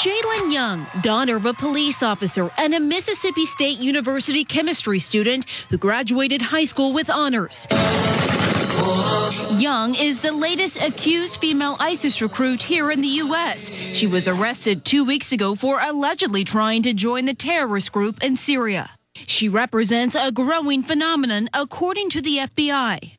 Jalen Young, daughter of a police officer and a Mississippi State University chemistry student who graduated high school with honors. Young is the latest accused female ISIS recruit here in the U.S. She was arrested 2 weeks ago for allegedly trying to join the terrorist group in Syria. She represents a growing phenomenon, according to the FBI.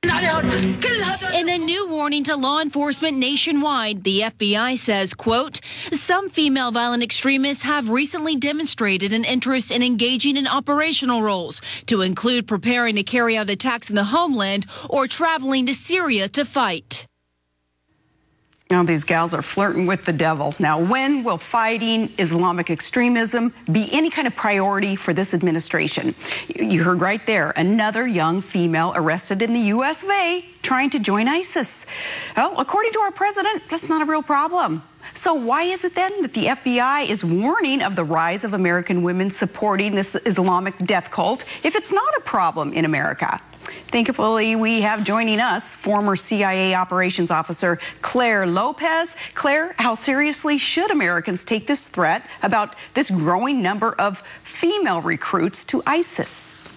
In a new warning to law enforcement nationwide, the FBI says, quote, some female violent extremists have recently demonstrated an interest in engaging in operational roles, to include preparing to carry out attacks in the homeland or traveling to Syria to fight. Now, these gals are flirting with the devil. Now, when will fighting Islamic extremism be any kind of priority for this administration? You heard right there, another young female arrested in the U.S. of A. trying to join ISIS. Well, according to our president, that's not a real problem. So why is it then that the FBI is warning of the rise of American women supporting this Islamic death cult if it's not a problem in America? Thankfully, we have joining us former CIA operations officer Claire Lopez. Claire, how seriously should Americans take this threat about this growing number of female recruits to ISIS?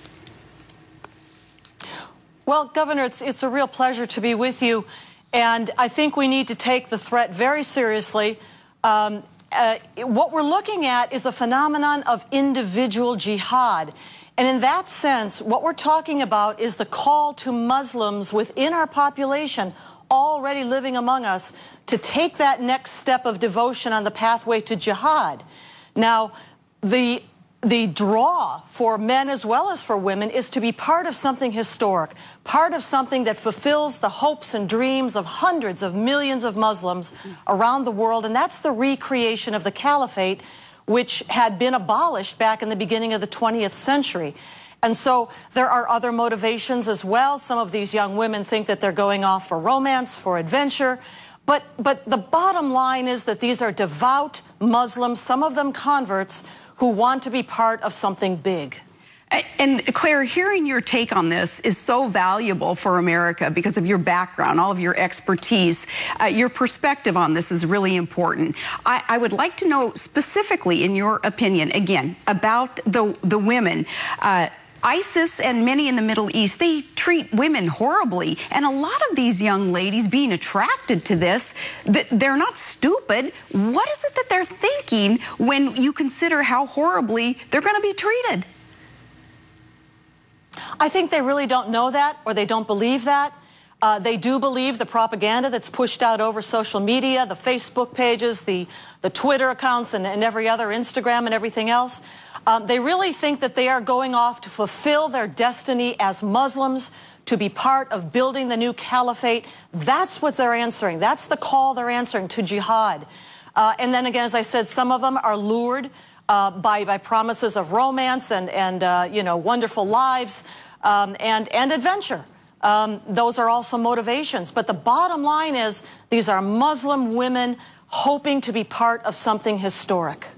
Well, Governor, it's a real pleasure to be with you. And I think we need to take the threat very seriously. What we're looking at is a phenomenon of individual jihad. And in that sense, what we're talking about is the call to Muslims within our population already living among us to take that next step of devotion on the pathway to jihad. Now, the draw for men as well as for women is to be part of something historic, part of something that fulfills the hopes and dreams of hundreds of millions of Muslims around the world, and that's the recreation of the caliphate, which had been abolished back in the beginning of the 20th century. And so there are other motivations as well. Some of these young women think that they're going off for romance, for adventure. But the bottom line is that these are devout Muslims, some of them converts, who want to be part of something big. And Claire, hearing your take on this is so valuable for America because of your background, all of your expertise. Your perspective on this is really important. I would like to know specifically, in your opinion, again, about the women. ISIS and many in the Middle East, they treat women horribly. And a lot of these young ladies being attracted to this, they're not stupid. What is it that they're thinking when you consider how horribly they're going to be treated? I think they really don't know that, or they don't believe that. They do believe the propaganda that's pushed out over social media, the Facebook pages, the Twitter accounts, and every other Instagram and everything else. They really think that they are going off to fulfill their destiny as Muslims, to be part of building the new caliphate. That's what they're answering. That's the call they're answering to jihad. And then again, as I said, some of them are lured by promises of romance and you know, wonderful lives and adventure. Those are also motivations. But the bottom line is these are Muslim women hoping to be part of something historic.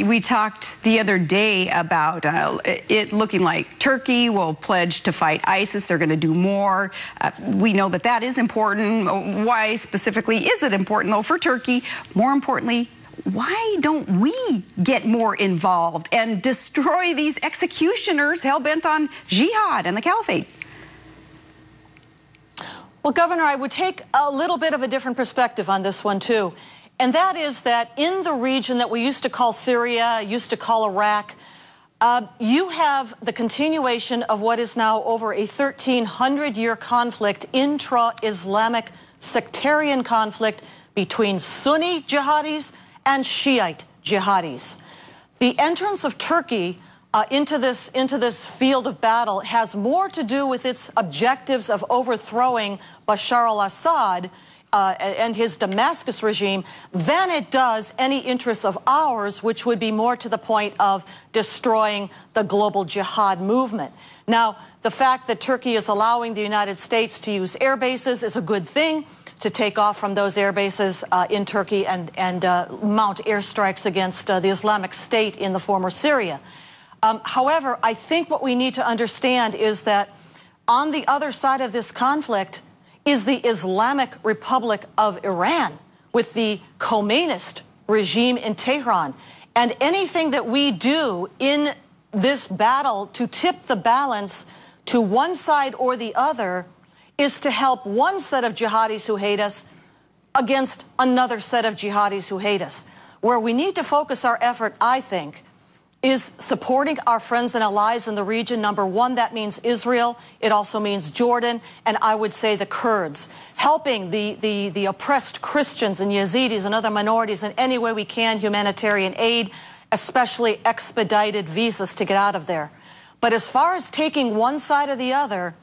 We talked the other day about it looking like Turkey will pledge to fight ISIS. They're going to do more. We know that that is important. Why specifically is it important, though, for Turkey? More importantly, why don't we get more involved and destroy these executioners hell-bent on jihad and the caliphate? Well, Governor, I would take a little bit of a different perspective on this one, too. And that is that in the region that we used to call Syria, used to call Iraq, you have the continuation of what is now over a 1,300-year conflict, intra-Islamic sectarian conflict between Sunni jihadis and Shiite jihadis. The entrance of Turkey into this field of battle has more to do with its objectives of overthrowing Bashar al-Assad and his Damascus regime than it does any interests of ours, which would be more to the point of destroying the global jihad movement. Now, the fact that Turkey is allowing the United States to use air bases is a good thing, to take off from those air bases in Turkey and mount airstrikes against the Islamic State in the former Syria. However, I think what we need to understand is that on the other side of this conflict is the Islamic Republic of Iran with the Khomeinist regime in Tehran. And anything that we do in this battle to tip the balance to one side or the other is to help one set of jihadis who hate us against another set of jihadis who hate us. Where we need to focus our effort, I think, is supporting our friends and allies in the region. Number one, that means Israel. It also means Jordan, and I would say the Kurds. Helping the oppressed Christians and Yazidis and other minorities in any way we can, humanitarian aid, especially expedited visas to get out of there. But as far as taking one side or the other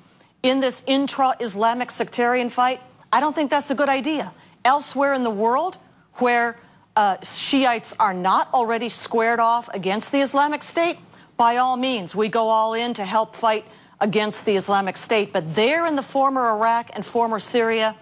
in this intra-Islamic sectarian fight, I don't think that's a good idea. Elsewhere in the world, where Shiites are not already squared off against the Islamic State, by all means, we go all in to help fight against the Islamic State. But there in the former Iraq and former Syria,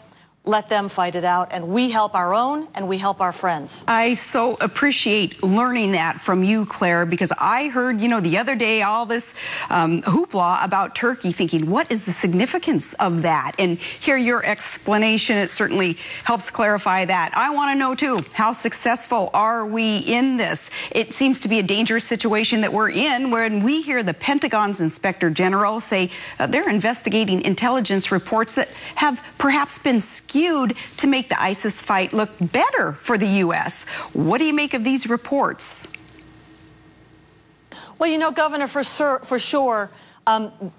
let them fight it out, and we help our own, and we help our friends. I so appreciate learning that from you, Claire, because I heard, the other day, all this hoopla about Turkey, thinking, what is the significance of that? And hear your explanation. It certainly helps clarify that. I want to know, too, how successful are we in this? It seems to be a dangerous situation that we're in when we hear the Pentagon's Inspector General say they're investigating intelligence reports that have perhaps been skewed to make the ISIS fight look better for the U.S. What do you make of these reports? Well, Governor, for sure,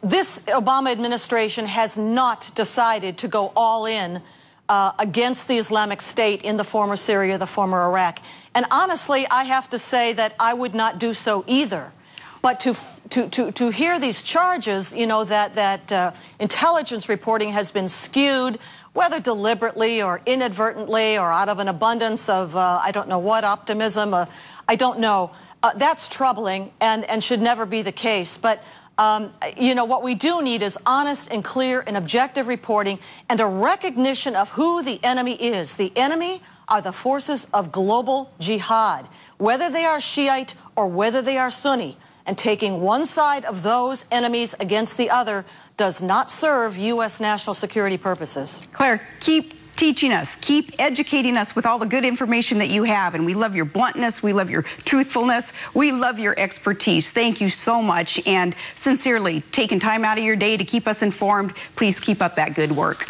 this Obama administration has not decided to go all in against the Islamic State in the former Syria, the former Iraq. And honestly, I have to say that I would not do so either. But to hear these charges, that intelligence reporting has been skewed, whether deliberately or inadvertently or out of an abundance of, I don't know what, optimism, I don't know. That's troubling and should never be the case. But, what we do need is honest and clear and objective reporting and a recognition of who the enemy is. The enemy are the forces of global jihad, whether they are Shiite or whether they are Sunni. And taking one side of those enemies against the other does not serve U.S. national security purposes. Claire, keep teaching us, keep educating us with all the good information that you have. And we love your bluntness. We love your truthfulness. We love your expertise. Thank you so much. And sincerely, taking time out of your day to keep us informed. Please keep up that good work.